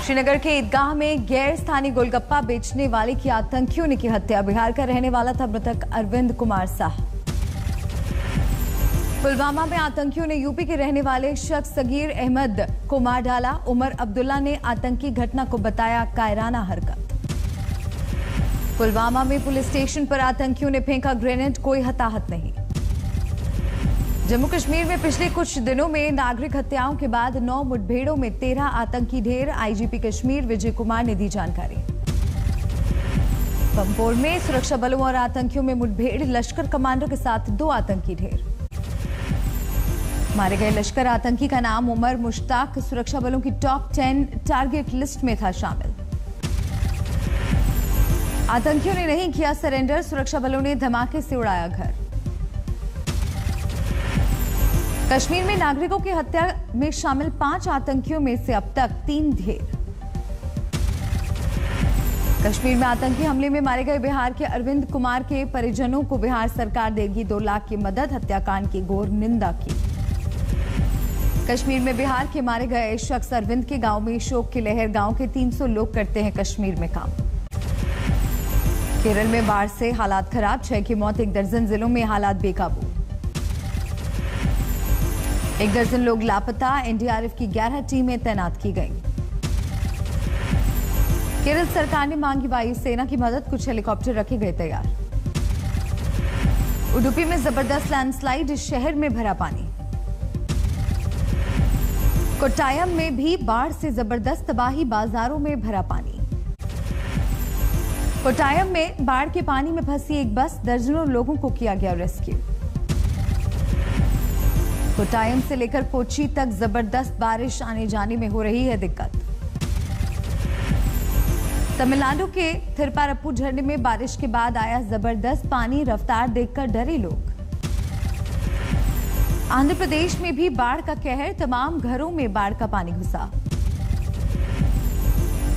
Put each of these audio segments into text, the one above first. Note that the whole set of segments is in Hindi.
कुशीनगर के ईदगाह में गैर स्थानीय गोलगप्पा बेचने वाले की आतंकियों ने की हत्या। बिहार का रहने वाला था मृतक अरविंद कुमार साह। पुलवामा में आतंकियों ने यूपी के रहने वाले शख्स सगीर अहमद को मार डाला। उमर अब्दुल्ला ने आतंकी घटना को बताया कायराना हरकत। पुलवामा में पुलिस स्टेशन पर आतंकियों ने फेंका ग्रेनेड, कोई हताहत नहीं। जम्मू कश्मीर में पिछले कुछ दिनों में नागरिक हत्याओं के बाद 9 मुठभेड़ों में 13 आतंकी ढेर। आईजीपी कश्मीर विजय कुमार ने दी जानकारी। पंपोर में सुरक्षा बलों और आतंकियों में मुठभेड़, लश्कर कमांडर के साथ 2 आतंकी ढेर। मारे गए लश्कर आतंकी का नाम उमर मुश्ताक सुरक्षा बलों की टॉप 10 टारगेट लिस्ट में था शामिल। आतंकियों ने नहीं किया सरेंडर, सुरक्षा बलों ने धमाके से उड़ाया घर। कश्मीर में नागरिकों की हत्या में शामिल 5 आतंकियों में से अब तक 3 ढेर। कश्मीर में आतंकी हमले में मारे गए बिहार के अरविंद कुमार के परिजनों को बिहार सरकार देगी 2 लाख की मदद। हत्याकांड की घोर निंदा की। कश्मीर में बिहार के मारे गए शख्स अरविंद के गांव में शोक की लहर। गांव के 300 लोग करते हैं कश्मीर में काम। केरल में बाढ़ से हालात खराब, 6 की मौत, 1 दर्जन जिलों में हालात बेकाबू। 1 दर्जन लोग लापता, एनडीआरएफ की 11 टीमें तैनात की गईं। केरल सरकार ने मांगी वायुसेना की मदद, कुछ हेलीकॉप्टर रखे गए तैयार। उडुपी में जबरदस्त लैंडस्लाइड, शहर में भरा पानी। कोट्टायम में भी बाढ़ से जबरदस्त तबाही, बाजारों में भरा पानी। कोट्टायम में बाढ़ के पानी में फंसी एक बस, दर्जनों लोगों को किया गया रेस्क्यू। कोट्टायम से लेकर कोच्चि तक जबरदस्त बारिश, आने जाने में हो रही है दिक्कत। तमिलनाडु के थिरुपारप्पु झरने में बारिश के बाद आया जबरदस्त पानी, रफ्तार देखकर डरे लोग। आंध्र प्रदेश में भी बाढ़ का कहर, तमाम घरों में बाढ़ का पानी घुसा।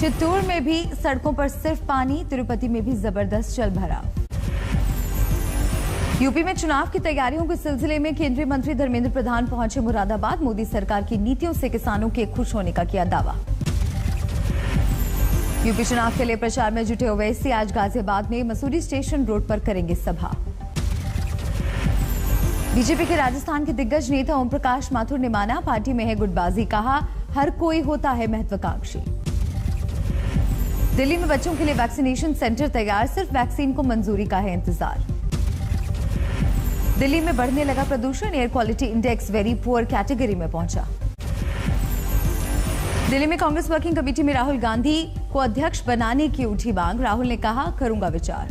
चित्तूर में भी सड़कों पर सिर्फ पानी, तिरुपति में भी जबरदस्त जलभराव। यूपी में चुनाव की तैयारियों के सिलसिले में केंद्रीय मंत्री धर्मेंद्र प्रधान पहुंचे मुरादाबाद। मोदी सरकार की नीतियों से किसानों के खुश होने का किया दावा। यूपी चुनाव के लिए प्रचार में जुटे ओवैसी आज गाजियाबाद में मसूरी स्टेशन रोड पर करेंगे सभा। बीजेपी के राजस्थान के दिग्गज नेता ओम प्रकाश माथुर ने माना पार्टी में है गुटबाजी, कहा हर कोई होता है महत्वाकांक्षी। दिल्ली में बच्चों के लिए वैक्सीनेशन सेंटर तैयार, सिर्फ वैक्सीन को मंजूरी का है इंतजार। दिल्ली में बढ़ने लगा प्रदूषण, air quality index very poor category में पहुंचा। दिल्ली में कांग्रेस वर्किंग कमेटी में राहुल गांधी को अध्यक्ष बनाने की उठी मांग। राहुल ने कहा करूंगा विचार।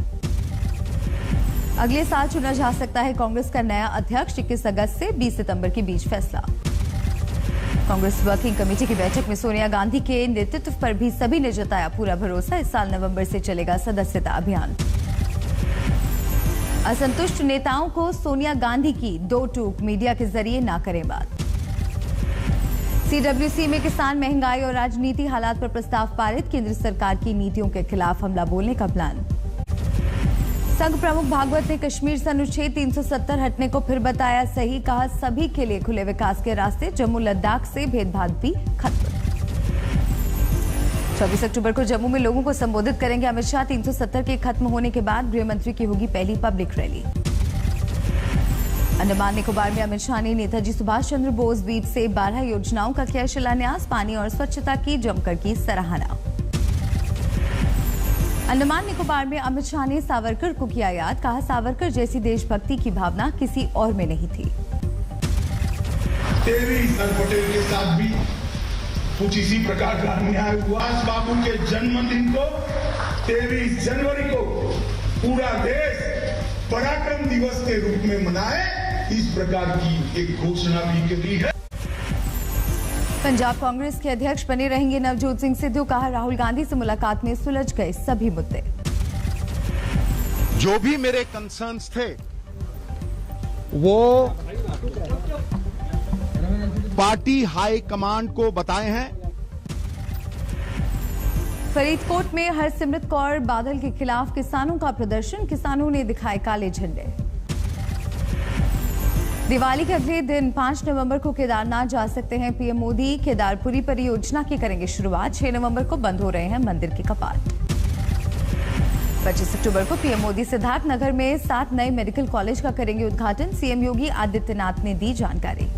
अगले साल चुना जा सकता है कांग्रेस का नया अध्यक्ष, 21 अगस्त से 20 सितंबर के बीच फैसला। कांग्रेस वर्किंग कमेटी की बैठक में सोनिया गांधी के नेतृत्व पर भी सभी ने जताया पूरा भरोसा। इस साल नवंबर से चलेगा सदस्यता अभियान। असंतुष्ट नेताओं को सोनिया गांधी की 2 टूक, मीडिया के जरिए ना करें बात। सीडब्ल्यूसी में किसान, महंगाई और राजनीति हालात पर प्रस्ताव पारित। केंद्र सरकार की नीतियों के खिलाफ हमला बोलने का प्लान। संघ प्रमुख भागवत ने कश्मीर से अनुच्छेद 370 हटने को फिर बताया सही, कहा सभी के लिए खुले विकास के रास्ते। जम्मू लद्दाख से भेदभाव भी खत्म। 24 अक्टूबर को जम्मू में लोगों को संबोधित करेंगे अमित शाह। 370 के खत्म होने के बाद गृह मंत्री की होगी पहली पब्लिक रैली। अंडमान निकोबार में अमित शाह ने नेताजी सुभाष चंद्र बोस द्वीप से 12 योजनाओं का किया शिलान्यास। पानी और स्वच्छता की जमकर की सराहना। अंडमान निकोबार में अमित शाह ने सावरकर को किया याद, कहा सावरकर जैसी देशभक्ति की भावना किसी और में नहीं थी। पटेल के साथ भी कुछ इसी प्रकार का अन्याय हुआ। बाबू के जन्मदिन को 23 जनवरी को पूरा देश पराक्रम दिवस के रूप में मनाए, इस प्रकार की एक घोषणा भी करी है। पंजाब कांग्रेस के अध्यक्ष बने रहेंगे नवजोत सिंह सिद्धू, कहा राहुल गांधी से मुलाकात में सुलझ गए सभी मुद्दे। जो भी मेरे कंसर्न्स थे वो पार्टी हाई कमांड को बताए हैं। फरीदकोट में हरसिमरत कौर बादल के खिलाफ किसानों का प्रदर्शन, किसानों ने दिखाए काले झंडे। दिवाली के अगले दिन 5 नवंबर को केदारनाथ जा सकते हैं पीएम मोदी। केदारपुरी परियोजना की करेंगे शुरुआत। 6 नवंबर को बंद हो रहे हैं मंदिर के कपाट। 25 अक्टूबर को पीएम मोदी सिद्धार्थनगर में 7 नए मेडिकल कॉलेज का करेंगे उद्घाटन। सीएम योगी आदित्यनाथ ने दी जानकारी।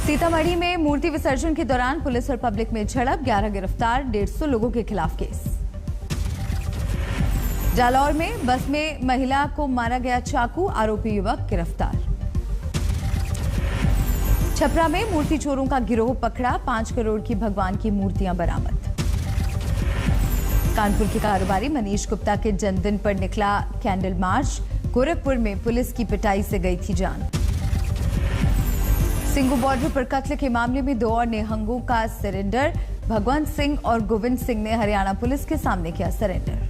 सीतामढ़ी में मूर्ति विसर्जन के दौरान पुलिस और पब्लिक में झड़प, 11 गिरफ्तार, 150 लोगों के खिलाफ केस। जालौर में बस में महिला को मारा गया चाकू, आरोपी युवक गिरफ्तार। छपरा में मूर्ति चोरों का गिरोह पकड़ा, 5 करोड़ की भगवान की मूर्तियां बरामद। कानपुर के कारोबारी मनीष गुप्ता के जन्मदिन पर निकला कैंडल मार्च, गोरखपुर में पुलिस की पिटाई से गई थी जान। सिंगू बॉर्डर पर कत्ल के मामले में 2 और निहंगों का सरेंडर, भगवंत सिंह और गोविंद सिंह ने हरियाणा पुलिस के सामने किया सरेंडर।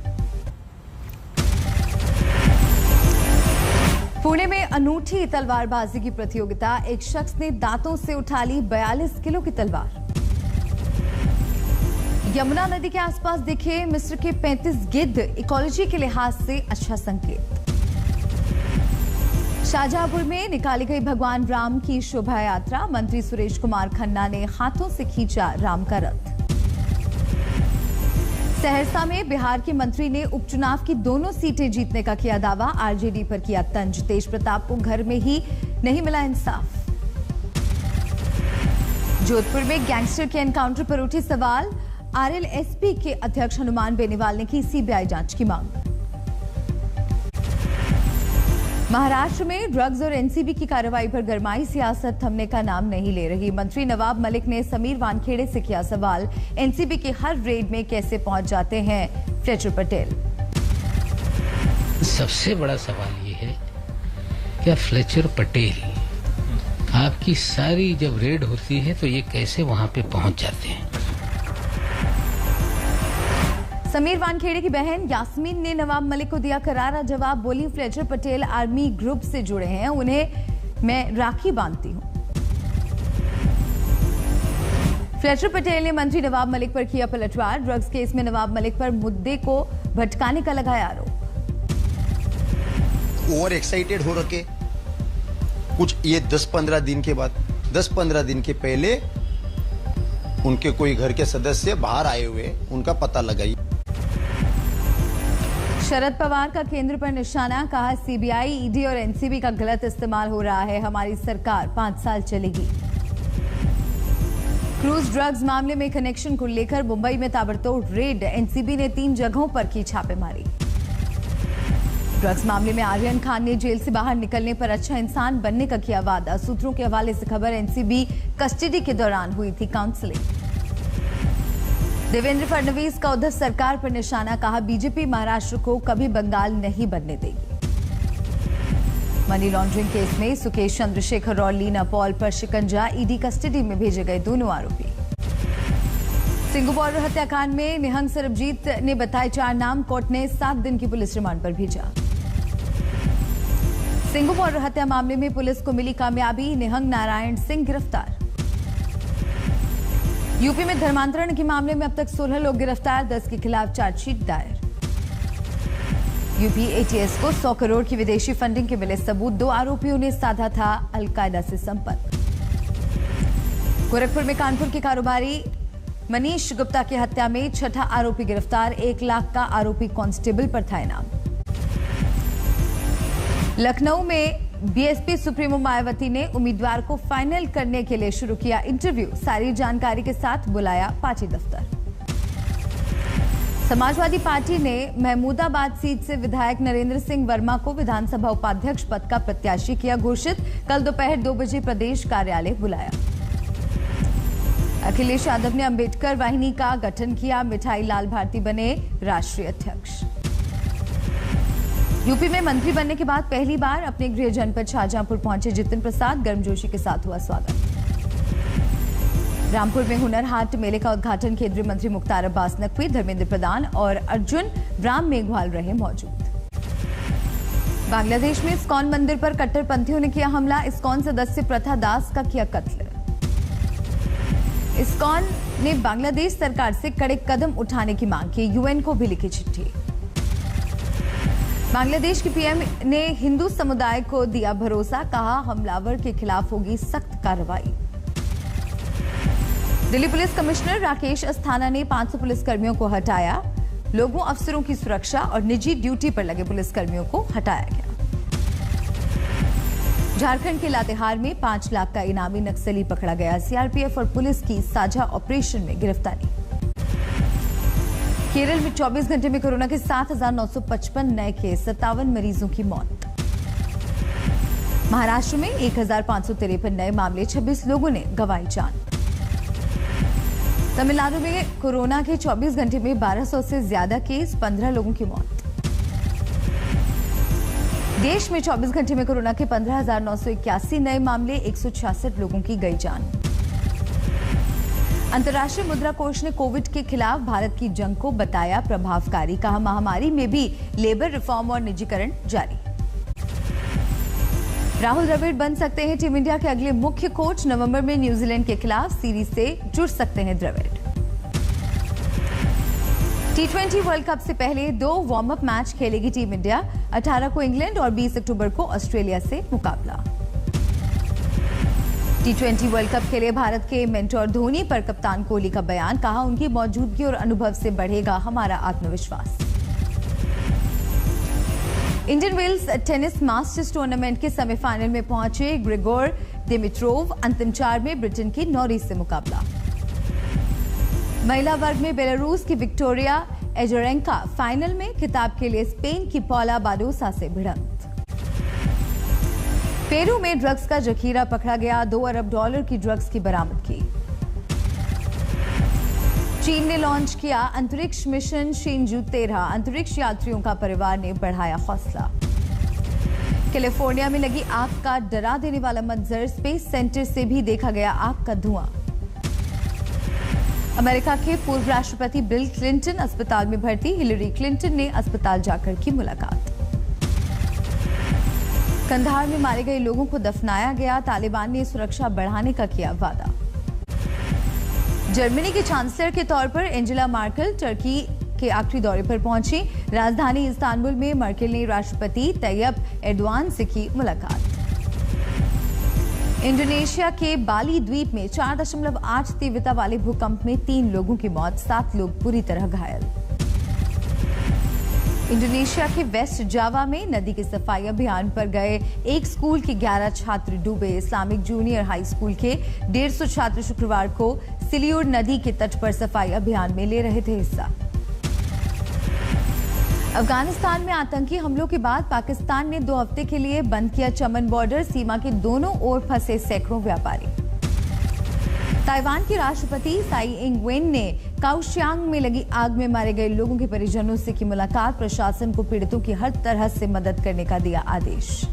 पुणे में अनूठी तलवारबाजी की प्रतियोगिता, एक शख्स ने दांतों से उठा ली 42 किलो की तलवार। यमुना नदी के आसपास दिखे मिस्र के 35 गिद्ध, इकोलॉजी के लिहाज से अच्छा संकेत। शाहजहांपुर में निकाली गई भगवान राम की शोभा यात्रा, मंत्री सुरेश कुमार खन्ना ने हाथों से खींचा राम का रथ। सहरसा में बिहार के मंत्री ने उपचुनाव की दोनों सीटें जीतने का किया दावा, आरजेडी पर किया तंज, तेज प्रताप को घर में ही नहीं मिला इंसाफ। जोधपुर में गैंगस्टर के एनकाउंटर पर उठे सवाल, आरएलएसपी के अध्यक्ष हनुमान बेनीवाल ने की सीबीआई जांच की मांग। महाराष्ट्र में ड्रग्स और एनसीबी की कार्रवाई पर गरमाई, सियासत थमने का नाम नहीं ले रही। मंत्री नवाब मलिक ने समीर वानखेड़े से किया सवाल, एनसीबी के हर रेड में कैसे पहुंच जाते हैं फ्लेचर पटेल। सबसे बड़ा सवाल ये है क्या फ्लेचर पटेल आपकी सारी जब रेड होती है तो ये कैसे वहां पे पहुंच जाते हैं। समीर वानखेड़े की बहन यास्मीन ने नवाब मलिक को दिया करारा जवाब, बोली फ्लेचर पटेल आर्मी ग्रुप से जुड़े हैं, उन्हें मैं राखी बांधती हूं। फ्लेचर पटेल ने मंत्री नवाब मलिक पर किया पलटवार, ड्रग्स केस में नवाब मलिक पर मुद्दे को भटकाने का लगाया आरोप। ओवर एक्साइटेड हो रखे कुछ ये 10-15 दिन के बाद, 10-15 दिन के पहले उनके कोई घर के सदस्य बाहर आए हुए, उनका पता लगाई। शरद पवार का केंद्र पर निशाना, कहा सीबीआई, ईडी और एनसीबी का गलत इस्तेमाल हो रहा है, हमारी सरकार 5 साल चलेगी। क्रूज ड्रग्स मामले में कनेक्शन को लेकर मुंबई में ताबड़तोड़ रेड, एनसीबी ने 3 जगहों पर की छापेमारी। ड्रग्स मामले में आर्यन खान ने जेल से बाहर निकलने पर अच्छा इंसान बनने का किया वादा, सूत्रों के हवाले से खबर, एनसीबी कस्टडी के दौरान हुई थी काउंसलिंग। देवेंद्र फडणवीस का उद्धव सरकार पर निशाना, कहा बीजेपी महाराष्ट्र को कभी बंगाल नहीं बनने देगी। मनी लॉन्ड्रिंग केस में सुकेश चंद्रशेखर और लीना पॉल पर शिकंजा, ईडी कस्टडी में भेजे गए दोनों आरोपी। सिंगू बॉर्डर हत्याकांड में निहंग सरबजीत ने बताए 4 नाम, कोर्ट ने 7 दिन की पुलिस रिमांड पर भेजा। सिंगू बॉर्डर हत्या मामले में पुलिस को मिली कामयाबी, निहंग नारायण सिंह गिरफ्तार। यूपी में धर्मांतरण के मामले में अब तक 16 लोग गिरफ्तार, 10 के खिलाफ चार्जशीट दायर। यूपी एटीएस को 100 करोड़ की विदेशी फंडिंग के मिले सबूत, 2 आरोपियों ने साधा था अलकायदा से संपर्क। गोरखपुर में कानपुर के कारोबारी मनीष गुप्ता की हत्या में 6ठा आरोपी गिरफ्तार, 1 लाख का आरोपी कांस्टेबल पर था इनाम। लखनऊ में बीएसपी सुप्रीमो मायावती ने उम्मीदवार को फाइनल करने के लिए शुरू किया इंटरव्यू, सारी जानकारी के साथ बुलाया पार्टी दफ्तर। समाजवादी पार्टी ने महमूदाबाद सीट से विधायक नरेंद्र सिंह वर्मा को विधानसभा उपाध्यक्ष पद का प्रत्याशी किया घोषित, कल दोपहर 2 बजे प्रदेश कार्यालय बुलाया। अखिलेश यादव ने अंबेडकर वाहिनी का गठन किया, मिठाई लाल भारती बने राष्ट्रीय अध्यक्ष। यूपी में मंत्री बनने के बाद पहली बार अपने गृह जनपद शाहजहांपुर पहुंचे जितिन प्रसाद, गर्मजोशी के साथ हुआ स्वागत। रामपुर में हुनर हाट मेले का उद्घाटन केंद्रीय मंत्री मुख्तार अब्बास नकवी, धर्मेंद्र प्रधान और अर्जुन राम मेघवाल रहे मौजूद। बांग्लादेश में इस्कॉन मंदिर पर कट्टरपंथियों ने किया हमला, इस्कॉन सदस्य प्रथा दास का किया कत्ल। इस्कॉन ने बांग्लादेश सरकार से कड़े कदम उठाने की मांग की, यूएन को भी लिखी चिट्ठी। बांग्लादेश की पीएम ने हिंदू समुदाय को दिया भरोसा, कहा हमलावर के खिलाफ होगी सख्त कार्रवाई। दिल्ली पुलिस कमिश्नर राकेश अस्थाना ने 500 पुलिसकर्मियों को हटाया। लोगों, अफसरों की सुरक्षा और निजी ड्यूटी पर लगे पुलिसकर्मियों को हटाया गया। झारखंड के लातेहार में 5 लाख का इनामी नक्सली पकड़ा गया। सीआरपीएफ और पुलिस की साझा ऑपरेशन में गिरफ्तारी। केरल में 24 घंटे में कोरोना के 7,955 नए केस, 57 मरीजों की मौत। महाराष्ट्र में 1,553 नए मामले, 26 लोगों ने गंवाई जान। तमिलनाडु में कोरोना के 24 घंटे में 1200 से ज्यादा केस, 15 लोगों की मौत। देश में 24 घंटे में कोरोना के 15,981 नए मामले, 166 लोगों की गई जान। अंतर्राष्ट्रीय मुद्रा कोष ने कोविड के खिलाफ भारत की जंग को बताया प्रभावकारी, कहा महामारी में भी लेबर रिफॉर्म और निजीकरण जारी। राहुल द्रविड़ बन सकते हैं टीम इंडिया के अगले मुख्य कोच। नवंबर में न्यूजीलैंड के खिलाफ सीरीज से जुड़ सकते हैं द्रविड़। T20 वर्ल्ड कप से पहले 2 वार्म अप मैच खेलेगी टीम इंडिया। 18 को इंग्लैंड और 20 अक्टूबर को ऑस्ट्रेलिया से मुकाबला। T20 वर्ल्ड कप के लिए भारत के मेंटोर धोनी पर कप्तान कोहली का बयान, कहा उनकी मौजूदगी और अनुभव से बढ़ेगा हमारा आत्मविश्वास। Indian Wells tennis masters tournament के सेमीफाइनल में पहुंचे ग्रिगोर दिमित्रोव। अंतिम 4 में ब्रिटेन की नॉरी से मुकाबला। महिला वर्ग में बेलारूस की विक्टोरिया एजरेंका फाइनल में, खिताब के लिए स्पेन की पॉला बाडोसा से भिड़ंत। पेरू में ड्रग्स का जखीरा पकड़ा गया, $2 अरब की ड्रग्स की बरामदगी। चीन ने लॉन्च किया अंतरिक्ष मिशन शिंजू 13, अंतरिक्ष यात्रियों का परिवार ने बढ़ाया हौसला। कैलिफोर्निया में लगी आग का डरा देने वाला मंजर, स्पेस सेंटर से भी देखा गया आग का धुआं। अमेरिका के पूर्व राष्ट्रपति बिल क्लिंटन अस्पताल में भर्ती, हिलरी क्लिंटन ने अस्पताल जाकर की मुलाकात। कंधार में मारे गए लोगों को दफनाया गया, तालिबान ने सुरक्षा बढ़ाने का किया वादा। जर्मनी के चांसलर के तौर पर एंजेला मार्केल टर्की के आखिरी दौरे पर पहुंची। राजधानी इस्तांबुल में मार्केल ने राष्ट्रपति तैयब एर्दोआन से की मुलाकात। इंडोनेशिया के बाली द्वीप में 4.8 तीव्रता वाले भूकंप में 3 लोगों की मौत, 7 लोग बुरी तरह घायल। इंडोनेशिया के वेस्ट जावा में नदी के सफाई अभियान पर गए एक स्कूल के 11 छात्र डूबे। इस्लामिक जूनियर हाई स्कूल के 150 छात्र शुक्रवार को सिलियूर नदी के तट पर सफाई अभियान में ले रहे थे हिस्सा। अफगानिस्तान में आतंकी हमलों के बाद पाकिस्तान ने 2 हफ्ते के लिए बंद किया चमन बॉर्डर, सीमा के दोनों ओर फंसे सैकड़ों व्यापारी। ताइवान के राष्ट्रपति साई इंग-वेन ने काओशियांग में लगी आग में मारे गए लोगों के परिजनों से की मुलाकात, प्रशासन को पीड़ितों की हर तरह से मदद करने का दिया आदेश।